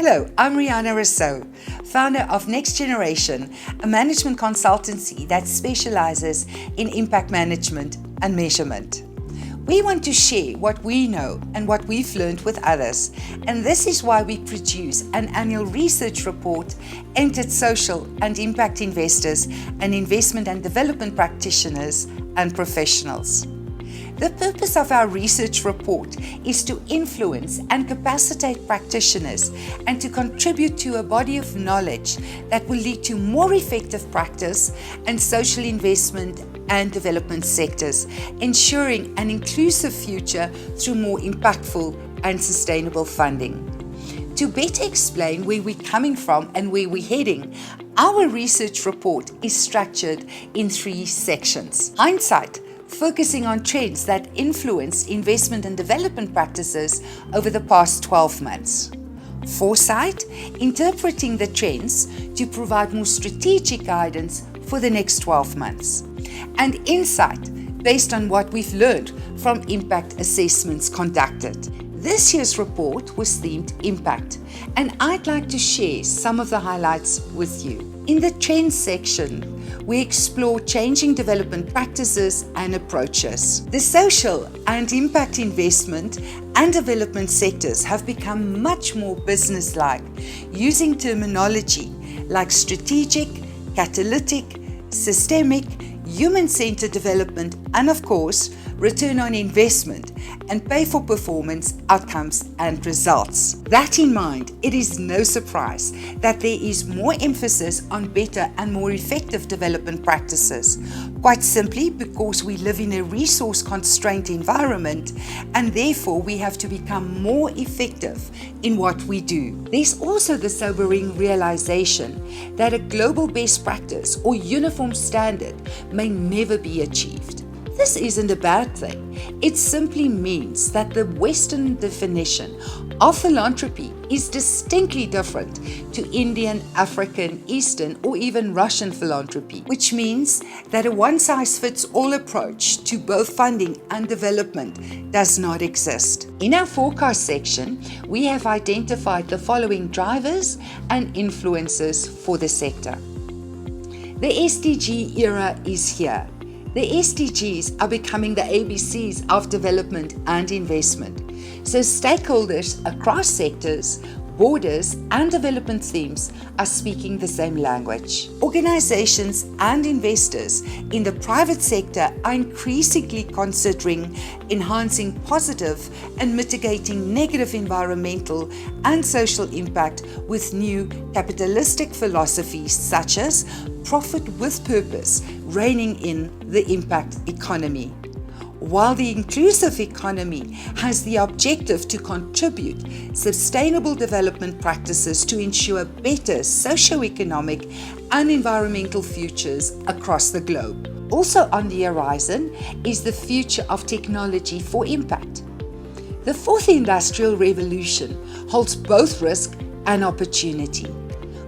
Hello, I'm Rihanna Rousseau, founder of Next Generation, a management consultancy that specializes in impact management and measurement. We want to share what we know and what we've learned with others, and this is why we produce an annual research report aimed at social and impact investors and investment and development practitioners and professionals. The purpose of our research report is to influence and capacitate practitioners and to contribute to a body of knowledge that will lead to more effective practice and social investment and development sectors, ensuring an inclusive future through more impactful and sustainable funding. To better explain where we're coming from and where we're heading, our research report is structured in 3 sections. Hindsight, focusing on trends that influence investment and development practices over the past 12 months. Foresight, interpreting the trends to provide more strategic guidance for the next 12 months. And insight, based on what we've learned from impact assessments conducted. This year's report was themed Impact, and I'd like to share some of the highlights with you. In the trends section, we explore changing development practices and approaches. The social and impact investment and development sectors have become much more business-like, using terminology like strategic, catalytic, systemic, human-centered development, and of course, return on investment and pay for performance, outcomes, and results. That in mind, it is no surprise that there is more emphasis on better and more effective development practices, quite simply because we live in a resource-constrained environment and therefore we have to become more effective in what we do. There's also the sobering realization that a global best practice or uniform standard may never be achieved. This isn't a bad thing. It simply means that the Western definition of philanthropy is distinctly different to Indian, African, Eastern, or even Russian philanthropy, which means that a one-size-fits-all approach to both funding and development does not exist. In our forecast section, we have identified the following drivers and influences for the sector. The SDG era is here. The SDGs are becoming the ABCs of development and investment. So stakeholders across sectors, borders, and development themes are speaking the same language. Organizations and investors in the private sector are increasingly considering enhancing positive and mitigating negative environmental and social impact with new capitalistic philosophies such as profit with purpose reigning in the impact economy. While the inclusive economy has the objective to contribute sustainable development practices to ensure better socio-economic and environmental futures across the globe. Also on the horizon is the future of technology for impact. The fourth industrial revolution holds both risk and opportunity.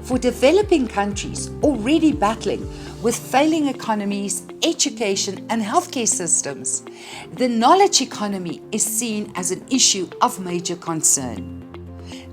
For developing countries already battling with failing economies, education, and healthcare systems, the knowledge economy is seen as an issue of major concern.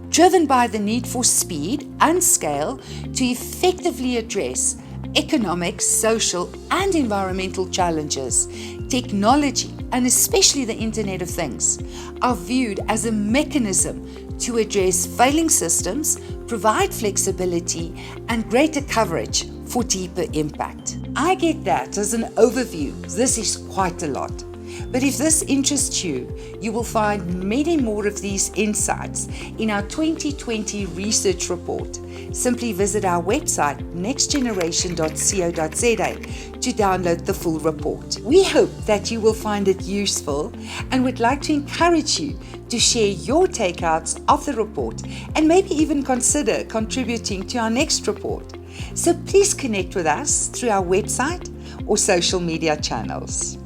Driven by the need for speed and scale to effectively address economic, social, and environmental challenges, technology, and especially the Internet of Things, are viewed as a mechanism to address failing systems, provide flexibility, and greater coverage for deeper impact. I get that as an overview, this is quite a lot. But if this interests you, you will find many more of these insights in our 2020 research report. Simply visit our website nextgeneration.co.za to download the full report. We hope that you will find it useful and would like to encourage you to share your takeouts of the report and maybe even consider contributing to our next report. So please connect with us through our website or social media channels.